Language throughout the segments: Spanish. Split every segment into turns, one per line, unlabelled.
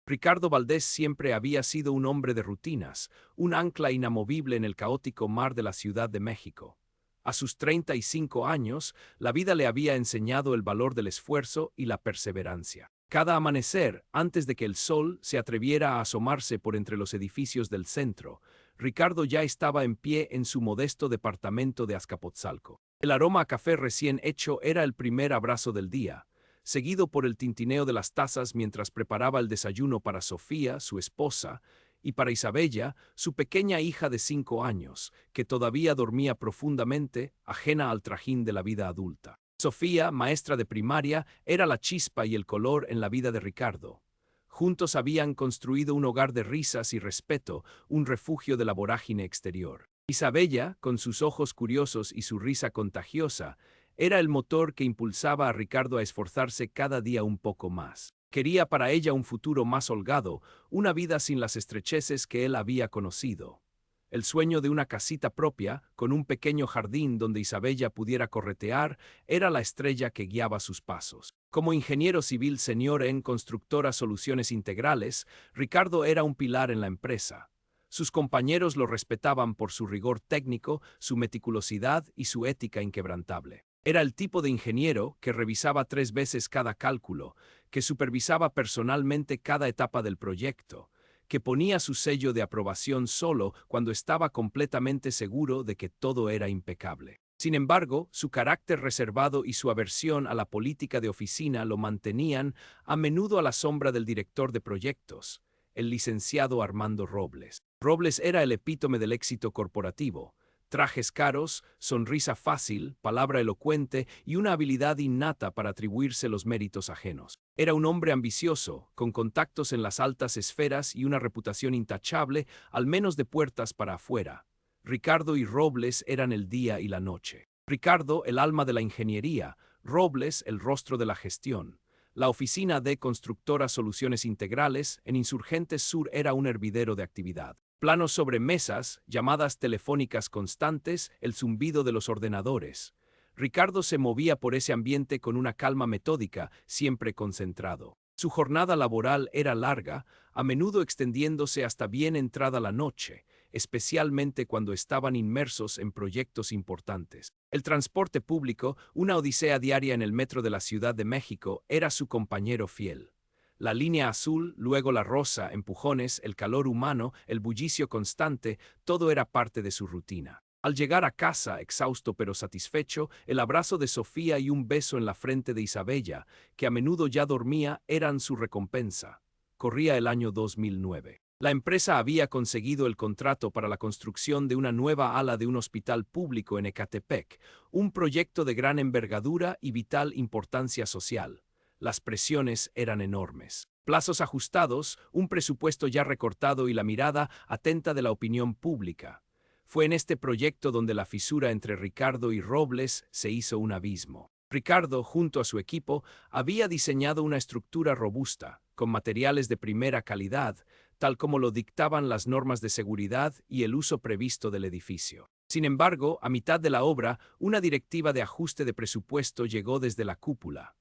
Ricardo Valdés siempre había sido un hombre de rutinas, un ancla inamovible en el caótico mar de la Ciudad de México. A sus 35 años, la vida le había enseñado el valor del esfuerzo y la perseverancia. Cada amanecer, antes de que el sol se atreviera a asomarse por entre los edificios del centro, Ricardo ya estaba en pie en su modesto departamento de Azcapotzalco. El aroma a café recién hecho era el primer abrazo del día, seguido por el tintineo de las tazas mientras preparaba el desayuno para Sofía, su esposa, y para Isabella, su pequeña hija de 5 años, que todavía dormía profundamente, ajena al trajín de la vida adulta. Sofía, maestra de primaria, era la chispa y el color en la vida de Ricardo. Juntos habían construido un hogar de risas y respeto, un refugio de la vorágine exterior. Isabella, con sus ojos curiosos y su risa contagiosa, era el motor que impulsaba a Ricardo a esforzarse cada día un poco más. Quería para ella un futuro más holgado, una vida sin las estrecheces que él había conocido. El sueño de una casita propia, con un pequeño jardín donde Isabella pudiera corretear, era la estrella que guiaba sus pasos. Como ingeniero civil senior en Constructora Soluciones Integrales, Ricardo era un pilar en la empresa. Sus compañeros lo respetaban por su rigor técnico, su meticulosidad y su ética inquebrantable. Era el tipo de ingeniero que revisaba 3 veces cada cálculo, que supervisaba personalmente cada etapa del proyecto, que ponía su sello de aprobación solo cuando estaba completamente seguro de que todo era impecable. Sin embargo, su carácter reservado y su aversión a la política de oficina lo mantenían a menudo a la sombra del director de proyectos, el licenciado Armando Robles. Robles era el epítome del éxito corporativo. Trajes caros, sonrisa fácil, palabra elocuente y una habilidad innata para atribuirse los méritos ajenos. Era un hombre ambicioso, con contactos en las altas esferas y una reputación intachable, al menos de puertas para afuera. Ricardo y Robles eran el día y la noche. Ricardo, el alma de la ingeniería; Robles, el rostro de la gestión. La oficina de Constructora Soluciones Integrales en Insurgentes Sur era un hervidero de actividad. Planos sobre mesas, llamadas telefónicas constantes, el zumbido de los ordenadores. Ricardo se movía por ese ambiente con una calma metódica, siempre concentrado. Su jornada laboral era larga, a menudo extendiéndose hasta bien entrada la noche, especialmente cuando estaban inmersos en proyectos importantes. El transporte público, una odisea diaria en el metro de la Ciudad de México, era su compañero fiel. La línea azul, luego la rosa, empujones, el calor humano, el bullicio constante, todo era parte de su rutina. Al llegar a casa, exhausto pero satisfecho, el abrazo de Sofía y un beso en la frente de Isabella, que a menudo ya dormía, eran su recompensa. Corría el año 2009. La empresa había conseguido el contrato para la construcción de una nueva ala de un hospital público en Ecatepec, un proyecto de gran envergadura y vital importancia social. Las presiones eran enormes. Plazos ajustados, un presupuesto ya recortado y la mirada atenta de la opinión pública. Fue en este proyecto donde la fisura entre Ricardo y Robles se hizo un abismo. Ricardo, junto a su equipo, había diseñado una estructura robusta, con materiales de primera calidad, tal como lo dictaban las normas de seguridad y el uso previsto del edificio. Sin embargo, a mitad de la obra, una directiva de ajuste de presupuesto llegó desde la cúpula.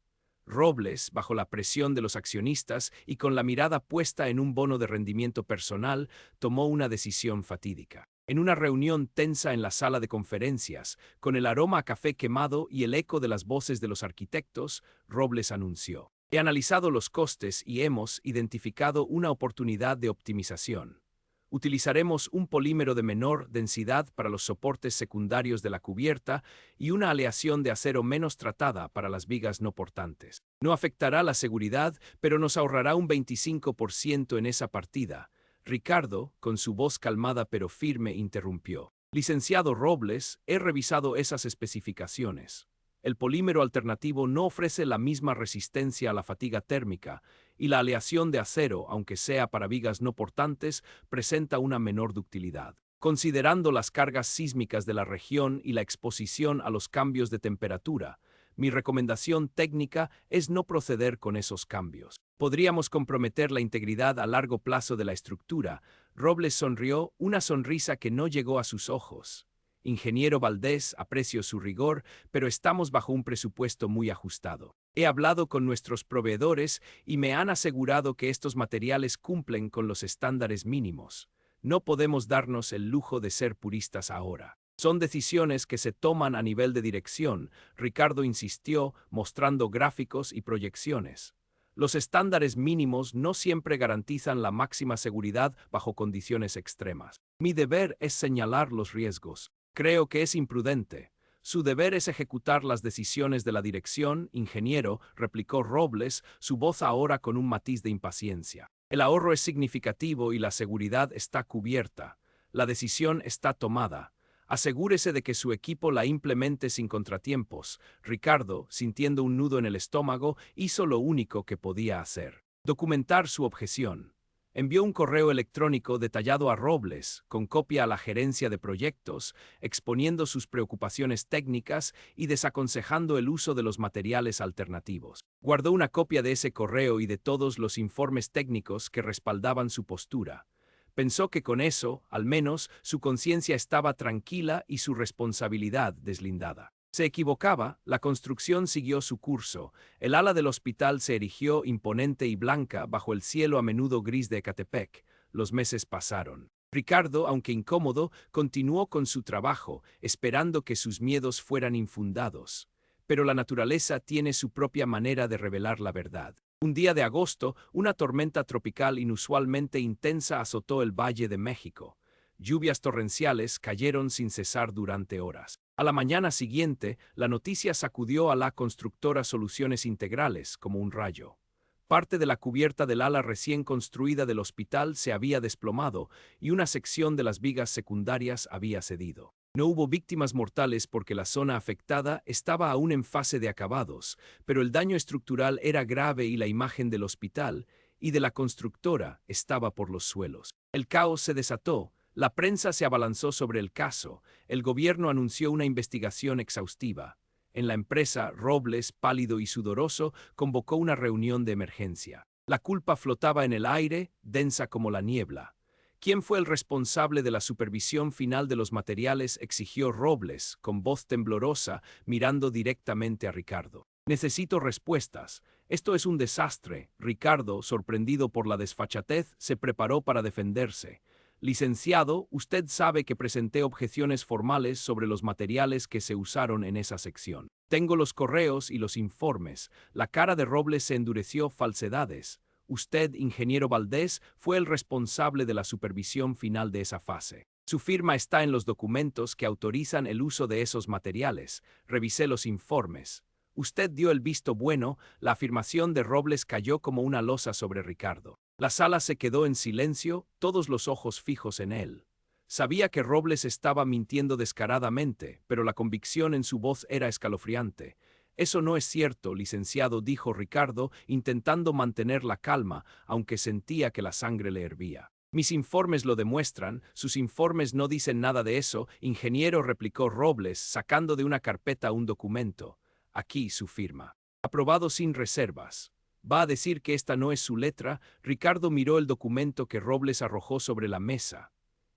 Robles, bajo la presión de los accionistas y con la mirada puesta en un bono de rendimiento personal, tomó una decisión fatídica. En una reunión tensa en la sala de conferencias, con el aroma a café quemado y el eco de las voces de los arquitectos, Robles anunció: "He analizado los costes y hemos identificado una oportunidad de optimización. Utilizaremos un polímero de menor densidad para los soportes secundarios de la cubierta y una aleación de acero menos tratada para las vigas no portantes. No afectará la seguridad, pero nos ahorrará un 25% en esa partida". Ricardo, con su voz calmada pero firme, interrumpió: "Licenciado Robles, he revisado esas especificaciones. El polímero alternativo no ofrece la misma resistencia a la fatiga térmica, y la aleación de acero, aunque sea para vigas no portantes, presenta una menor ductilidad. Considerando las cargas sísmicas de la región y la exposición a los cambios de temperatura, mi recomendación técnica es no proceder con esos cambios. Podríamos comprometer la integridad a largo plazo de la estructura". Robles sonrió, una sonrisa que no llegó a sus ojos. "Ingeniero Valdés, aprecio su rigor, pero estamos bajo un presupuesto muy ajustado. He hablado con nuestros proveedores y me han asegurado que estos materiales cumplen con los estándares mínimos. No podemos darnos el lujo de ser puristas ahora. Son decisiones que se toman a nivel de dirección, Ricardo insistió, mostrando gráficos y proyecciones. Los estándares mínimos no siempre garantizan la máxima seguridad bajo condiciones extremas. Mi deber es señalar los riesgos. Creo que es imprudente. Su deber es ejecutar las decisiones de la dirección, ingeniero, replicó Robles, su voz ahora con un matiz de impaciencia. El ahorro es significativo y la seguridad está cubierta. La decisión está tomada. Asegúrese de que su equipo la implemente sin contratiempos. Ricardo, sintiendo un nudo en el estómago, hizo lo único que podía hacer: documentar su objeción. Envió un correo electrónico detallado a Robles, con copia a la gerencia de proyectos, exponiendo sus preocupaciones técnicas y desaconsejando el uso de los materiales alternativos. Guardó una copia de ese correo y de todos los informes técnicos que respaldaban su postura. Pensó que con eso, al menos, su conciencia estaba tranquila y su responsabilidad deslindada. Se equivocaba, la construcción siguió su curso. El ala del hospital se erigió imponente y blanca bajo el cielo a menudo gris de Ecatepec. Los meses pasaron. Ricardo, aunque incómodo, continuó con su trabajo, esperando que sus miedos fueran infundados. Pero la naturaleza tiene su propia manera de revelar la verdad. Un día de agosto, una tormenta tropical inusualmente intensa azotó el Valle de México. Lluvias torrenciales cayeron sin cesar durante horas. A la mañana siguiente, la noticia sacudió a la constructora Soluciones Integrales como un rayo. Parte de la cubierta del ala recién construida del hospital se había desplomado y una sección de las vigas secundarias había cedido. No hubo víctimas mortales porque la zona afectada estaba aún en fase de acabados, pero el daño estructural era grave y la imagen del hospital y de la constructora estaba por los suelos. El caos se desató. La prensa se abalanzó sobre el caso. El gobierno anunció una investigación exhaustiva. En la empresa, Robles, pálido y sudoroso, convocó una reunión de emergencia. La culpa flotaba en el aire, densa como la niebla. ¿Quién fue el responsable de la supervisión final de los materiales?, exigió Robles, con voz temblorosa, mirando directamente a Ricardo. Necesito respuestas. Esto es un desastre. Ricardo, sorprendido por la desfachatez, se preparó para defenderse. Licenciado, usted sabe que presenté objeciones formales sobre los materiales que se usaron en esa sección. Tengo los correos y los informes. La cara de Robles se endureció. Falsedades. Usted, ingeniero Valdés, fue el responsable de la supervisión final de esa fase. Su firma está en los documentos que autorizan el uso de esos materiales. Revisé los informes. Usted dio el visto bueno. La afirmación de Robles cayó como una losa sobre Ricardo. La sala se quedó en silencio, todos los ojos fijos en él. Sabía que Robles estaba mintiendo descaradamente, pero la convicción en su voz era escalofriante. Eso no es cierto, licenciado, dijo Ricardo, intentando mantener la calma, aunque sentía que la sangre le hervía. Mis informes lo demuestran. Sus informes no dicen nada de eso, ingeniero, replicó Robles, sacando de una carpeta un documento. Aquí su firma. Aprobado sin reservas. ¿Va a decir que esta no es su letra? Ricardo miró el documento que Robles arrojó sobre la mesa.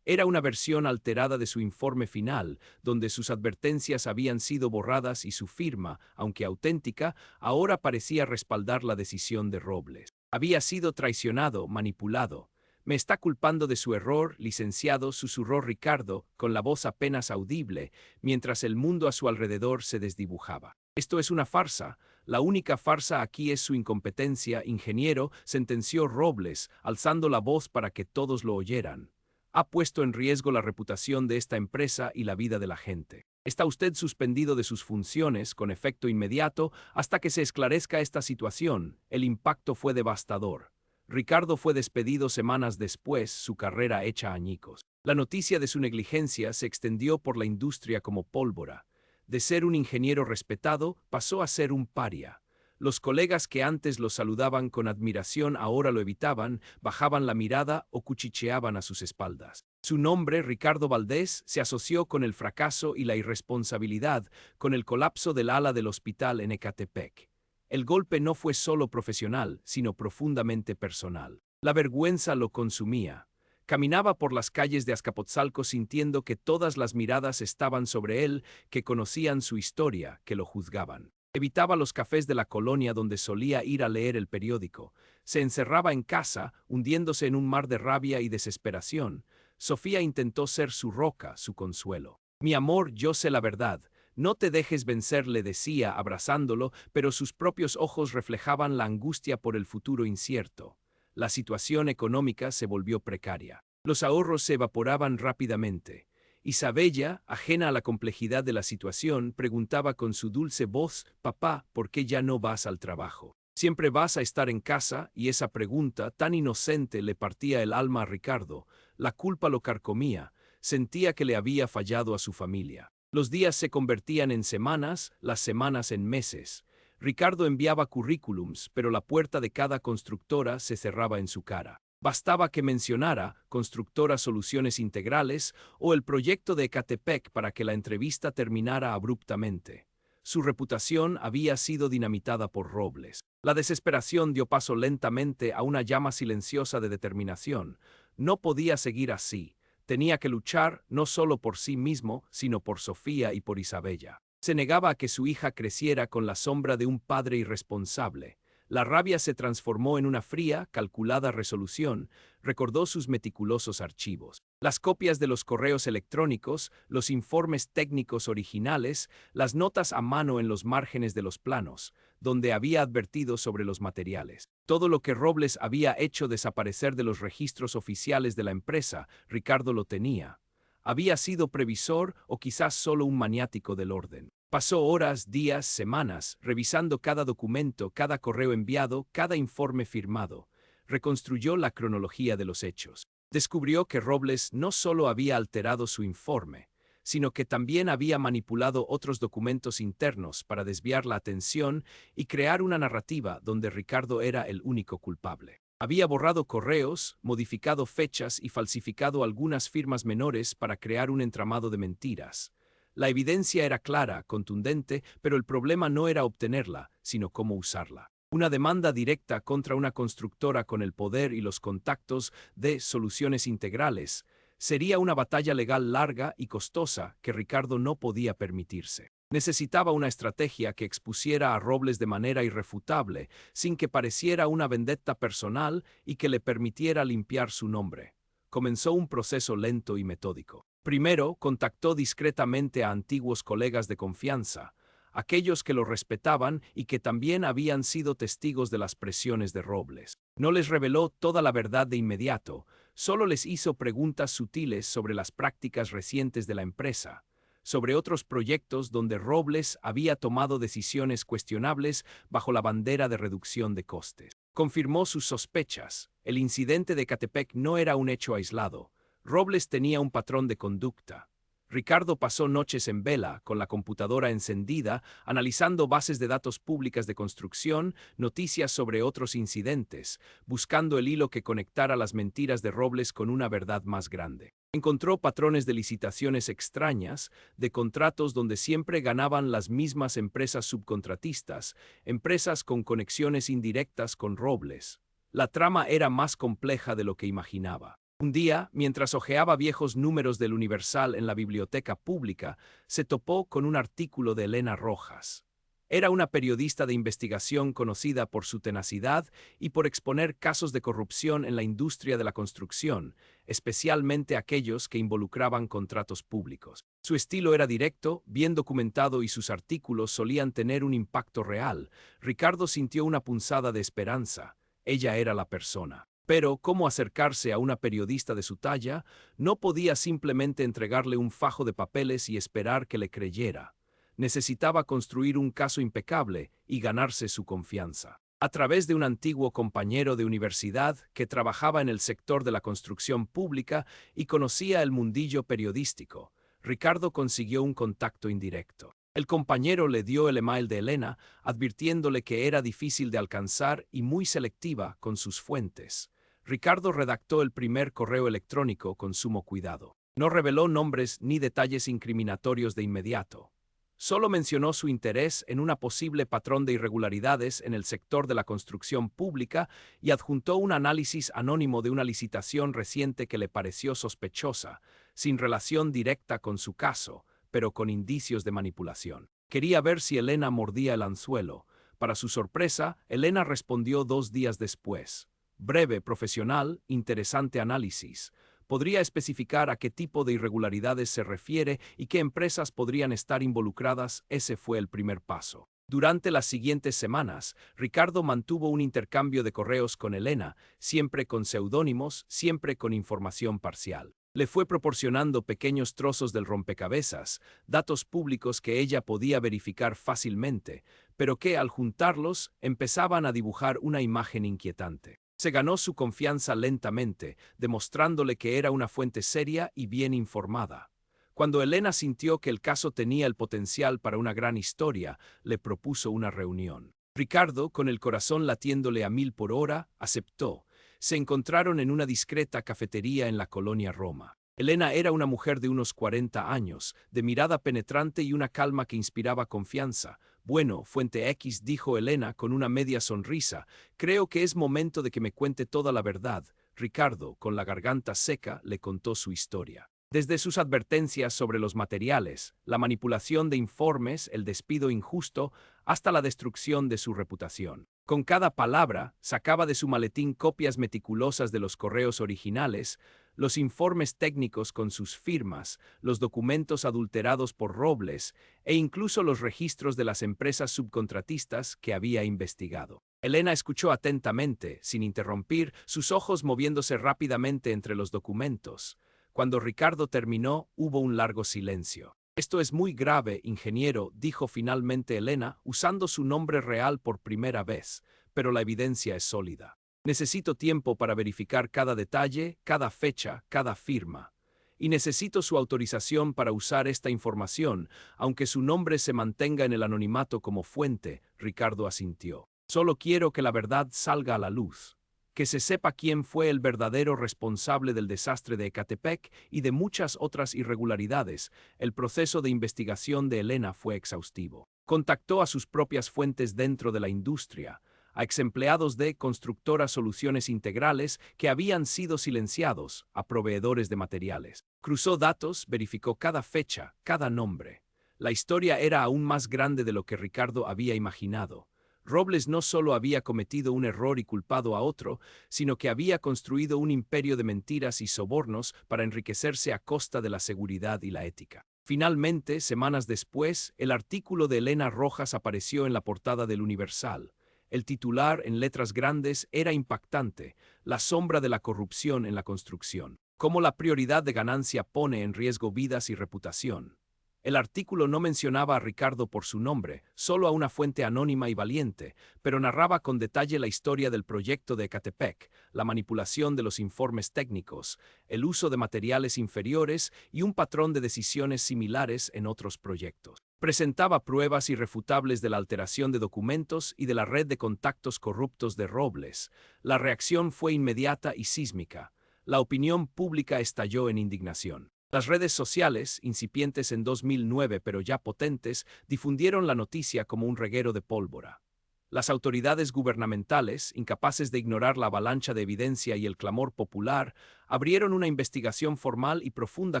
Era una versión alterada de su informe final, donde sus advertencias habían sido borradas y su firma, aunque auténtica, ahora parecía respaldar la decisión de Robles. Había sido traicionado, manipulado. Me está culpando de su error, licenciado, susurró Ricardo, con la voz apenas audible, mientras el mundo a su alrededor se desdibujaba. Esto es una farsa. La única farsa aquí es su incompetencia, ingeniero, sentenció Robles, alzando la voz para que todos lo oyeran. Ha puesto en riesgo la reputación de esta empresa y la vida de la gente. Está usted suspendido de sus funciones con efecto inmediato hasta que se esclarezca esta situación. El impacto fue devastador. Ricardo fue despedido semanas después, su carrera hecha añicos. La noticia de su negligencia se extendió por la industria como pólvora. De ser un ingeniero respetado, pasó a ser un paria. Los colegas que antes lo saludaban con admiración ahora lo evitaban, bajaban la mirada o cuchicheaban a sus espaldas. Su nombre, Ricardo Valdés, se asoció con el fracaso y la irresponsabilidad, con el colapso del ala del hospital en Ecatepec. El golpe no fue solo profesional, sino profundamente personal. La vergüenza lo consumía. Caminaba por las calles de Azcapotzalco sintiendo que todas las miradas estaban sobre él, que conocían su historia, que lo juzgaban. Evitaba los cafés de la colonia donde solía ir a leer el periódico. Se encerraba en casa, hundiéndose en un mar de rabia y desesperación. Sofía intentó ser su roca, su consuelo. Mi amor, yo sé la verdad. No te dejes vencer, le decía, abrazándolo, pero sus propios ojos reflejaban la angustia por el futuro incierto. La situación económica se volvió precaria. Los ahorros se evaporaban rápidamente. Isabella, ajena a la complejidad de la situación, preguntaba con su dulce voz: «Papá, ¿por qué ya no vas al trabajo? Siempre vas a estar en casa», y esa pregunta tan inocente le partía el alma a Ricardo. La culpa lo carcomía, sentía que le había fallado a su familia. Los días se convertían en semanas, las semanas en meses. Ricardo enviaba currículums, pero la puerta de cada constructora se cerraba en su cara. Bastaba que mencionara Constructora Soluciones Integrales o el proyecto de Ecatepec para que la entrevista terminara abruptamente. Su reputación había sido dinamitada por Robles. La desesperación dio paso lentamente a una llama silenciosa de determinación. No podía seguir así. Tenía que luchar no solo por sí mismo, sino por Sofía y por Isabella. Se negaba a que su hija creciera con la sombra de un padre irresponsable. La rabia se transformó en una fría, calculada resolución. Recordó sus meticulosos archivos. Las copias de los correos electrónicos, los informes técnicos originales, las notas a mano en los márgenes de los planos, donde había advertido sobre los materiales. Todo lo que Robles había hecho desaparecer de los registros oficiales de la empresa, Ricardo lo tenía. Había sido previsor o quizás solo un maniático del orden. Pasó horas, días, semanas, revisando cada documento, cada correo enviado, cada informe firmado. Reconstruyó la cronología de los hechos. Descubrió que Robles no solo había alterado su informe, sino que también había manipulado otros documentos internos para desviar la atención y crear una narrativa donde Ricardo era el único culpable. Había borrado correos, modificado fechas y falsificado algunas firmas menores para crear un entramado de mentiras. La evidencia era clara, contundente, pero el problema no era obtenerla, sino cómo usarla. Una demanda directa contra una constructora con el poder y los contactos de Soluciones Integrales sería una batalla legal larga y costosa que Ricardo no podía permitirse. Necesitaba una estrategia que expusiera a Robles de manera irrefutable, sin que pareciera una vendetta personal y que le permitiera limpiar su nombre. Comenzó un proceso lento y metódico. Primero, contactó discretamente a antiguos colegas de confianza, aquellos que lo respetaban y que también habían sido testigos de las presiones de Robles. No les reveló toda la verdad de inmediato, solo les hizo preguntas sutiles sobre las prácticas recientes de la empresa, sobre otros proyectos donde Robles había tomado decisiones cuestionables bajo la bandera de reducción de costes. Confirmó sus sospechas. El incidente de Ecatepec no era un hecho aislado. Robles tenía un patrón de conducta. Ricardo pasó noches en vela, con la computadora encendida, analizando bases de datos públicas de construcción, noticias sobre otros incidentes, buscando el hilo que conectara las mentiras de Robles con una verdad más grande. Encontró patrones de licitaciones extrañas, de contratos donde siempre ganaban las mismas empresas subcontratistas, empresas con conexiones indirectas con Robles. La trama era más compleja de lo que imaginaba. Un día, mientras hojeaba viejos números del Universal en la biblioteca pública, se topó con un artículo de Elena Rojas. Era una periodista de investigación conocida por su tenacidad y por exponer casos de corrupción en la industria de la construcción, especialmente aquellos que involucraban contratos públicos. Su estilo era directo, bien documentado y sus artículos solían tener un impacto real. Ricardo sintió una punzada de esperanza. Ella era la persona. Pero, ¿cómo acercarse a una periodista de su talla? No podía simplemente entregarle un fajo de papeles y esperar que le creyera. Necesitaba construir un caso impecable y ganarse su confianza. A través de un antiguo compañero de universidad que trabajaba en el sector de la construcción pública y conocía el mundillo periodístico, Ricardo consiguió un contacto indirecto. El compañero le dio el email de Elena, advirtiéndole que era difícil de alcanzar y muy selectiva con sus fuentes. Ricardo redactó el primer correo electrónico con sumo cuidado. No reveló nombres ni detalles incriminatorios de inmediato. Solo mencionó su interés en un posible patrón de irregularidades en el sector de la construcción pública y adjuntó un análisis anónimo de una licitación reciente que le pareció sospechosa, sin relación directa con su caso, pero con indicios de manipulación. Quería ver si Elena mordía el anzuelo. Para su sorpresa, Elena respondió 2 días después. Breve, profesional, interesante análisis. ¿Podría especificar a qué tipo de irregularidades se refiere y qué empresas podrían estar involucradas? Ese fue el primer paso. Durante las siguientes semanas, Ricardo mantuvo un intercambio de correos con Elena, siempre con seudónimos, siempre con información parcial. Le fue proporcionando pequeños trozos del rompecabezas, datos públicos que ella podía verificar fácilmente, pero que al juntarlos empezaban a dibujar una imagen inquietante. Se ganó su confianza lentamente, demostrándole que era una fuente seria y bien informada. Cuando Elena sintió que el caso tenía el potencial para una gran historia, le propuso una reunión. Ricardo, con el corazón latiéndole a 1000 por hora, aceptó. Se encontraron en una discreta cafetería en la colonia Roma. Elena era una mujer de unos 40 años, de mirada penetrante y una calma que inspiraba confianza. Bueno, Fuente X, dijo Elena con una media sonrisa, creo que es momento de que me cuente toda la verdad. Ricardo, con la garganta seca, le contó su historia. Desde sus advertencias sobre los materiales, la manipulación de informes, el despido injusto, hasta la destrucción de su reputación. Con cada palabra, sacaba de su maletín copias meticulosas de los correos originales, los informes técnicos con sus firmas, los documentos adulterados por Robles e incluso los registros de las empresas subcontratistas que había investigado. Elena escuchó atentamente, sin interrumpir, sus ojos moviéndose rápidamente entre los documentos. Cuando Ricardo terminó, hubo un largo silencio. Esto es muy grave, ingeniero, dijo finalmente Elena, usando su nombre real por primera vez, pero la evidencia es sólida. Necesito tiempo para verificar cada detalle, cada fecha, cada firma. Y necesito su autorización para usar esta información, aunque su nombre se mantenga en el anonimato como fuente, Ricardo asintió. Solo quiero que la verdad salga a la luz. Que se sepa quién fue el verdadero responsable del desastre de Ecatepec y de muchas otras irregularidades. El proceso de investigación de Elena fue exhaustivo. Contactó a sus propias fuentes dentro de la industria, a exempleados de Constructora Soluciones Integrales que habían sido silenciados, a proveedores de materiales. Cruzó datos, verificó cada fecha, cada nombre. La historia era aún más grande de lo que Ricardo había imaginado. Robles no solo había cometido un error y culpado a otro, sino que había construido un imperio de mentiras y sobornos para enriquecerse a costa de la seguridad y la ética. Finalmente, semanas después, el artículo de Elena Rojas apareció en la portada del Universal. El titular, en letras grandes, era impactante: la sombra de la corrupción en la construcción. Cómo la prioridad de ganancia pone en riesgo vidas y reputación. El artículo no mencionaba a Ricardo por su nombre, solo a una fuente anónima y valiente, pero narraba con detalle la historia del proyecto de Ecatepec, la manipulación de los informes técnicos, el uso de materiales inferiores y un patrón de decisiones similares en otros proyectos. Presentaba pruebas irrefutables de la alteración de documentos y de la red de contactos corruptos de Robles. La reacción fue inmediata y sísmica. La opinión pública estalló en indignación. Las redes sociales, incipientes en 2009 pero ya potentes, difundieron la noticia como un reguero de pólvora. Las autoridades gubernamentales, incapaces de ignorar la avalancha de evidencia y el clamor popular, abrieron una investigación formal y profunda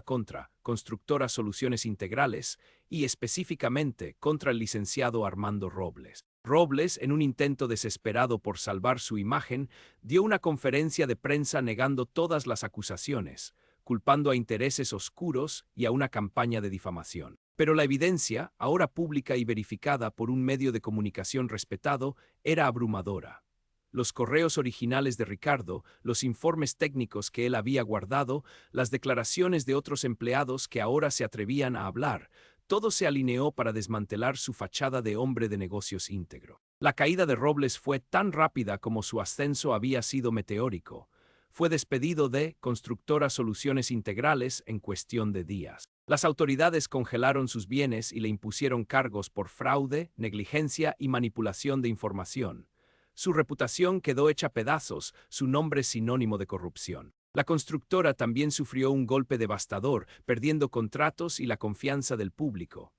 contra Constructora Soluciones Integrales y específicamente contra el licenciado Armando Robles. Robles, en un intento desesperado por salvar su imagen, dio una conferencia de prensa negando todas las acusaciones, culpando a intereses oscuros y a una campaña de difamación. Pero la evidencia, ahora pública y verificada por un medio de comunicación respetado, era abrumadora. Los correos originales de Ricardo, los informes técnicos que él había guardado, las declaraciones de otros empleados que ahora se atrevían a hablar, todo se alineó para desmantelar su fachada de hombre de negocios íntegro. La caída de Robles fue tan rápida como su ascenso había sido meteórico. Fue despedido de Constructora Soluciones Integrales en cuestión de días. Las autoridades congelaron sus bienes y le impusieron cargos por fraude, negligencia y manipulación de información. Su reputación quedó hecha pedazos, su nombre sinónimo de corrupción. La constructora también sufrió un golpe devastador, perdiendo contratos y la confianza del público.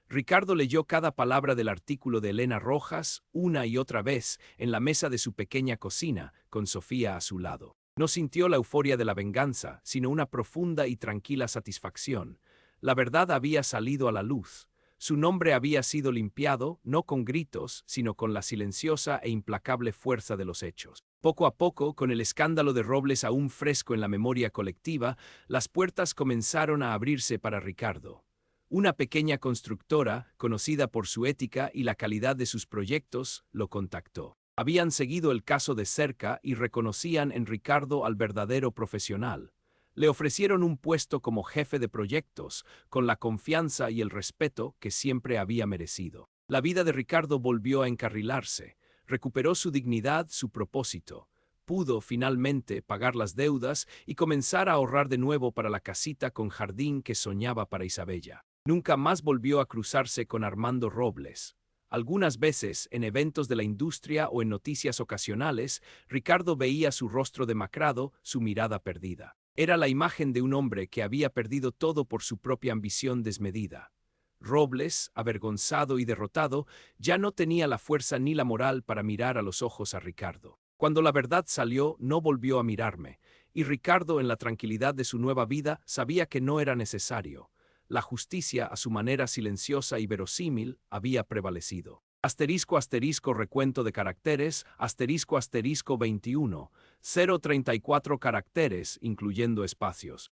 Ricardo leyó cada palabra del artículo de Elena Rojas una y otra vez en la mesa de su pequeña cocina, con Sofía a su lado. No sintió la euforia de la venganza, sino una profunda y tranquila satisfacción. La verdad había salido a la luz. Su nombre había sido limpiado, no con gritos, sino con la silenciosa e implacable fuerza de los hechos. Poco a poco, con el escándalo de Robles aún fresco en la memoria colectiva, las puertas comenzaron a abrirse para Ricardo. Una pequeña constructora, conocida por su ética y la calidad de sus proyectos, lo contactó. Habían seguido el caso de cerca y reconocían en Ricardo al verdadero profesional. Le ofrecieron un puesto como jefe de proyectos, con la confianza y el respeto que siempre había merecido. La vida de Ricardo volvió a encarrilarse, recuperó su dignidad, su propósito. Pudo, finalmente, pagar las deudas y comenzar a ahorrar de nuevo para la casita con jardín que soñaba para Isabella. Nunca más volvió a cruzarse con Armando Robles. Algunas veces, en eventos de la industria o en noticias ocasionales, Ricardo veía su rostro demacrado, su mirada perdida. Era la imagen de un hombre que había perdido todo por su propia ambición desmedida. Robles, avergonzado y derrotado, ya no tenía la fuerza ni la moral para mirar a los ojos a Ricardo. Cuando la verdad salió, no volvió a mirarme, y Ricardo, en la tranquilidad de su nueva vida, sabía que no era necesario. La justicia, a su manera silenciosa y verosímil, había prevalecido. Asterisco asterisco recuento de caracteres, asterisco asterisco 21, 034 caracteres, incluyendo espacios.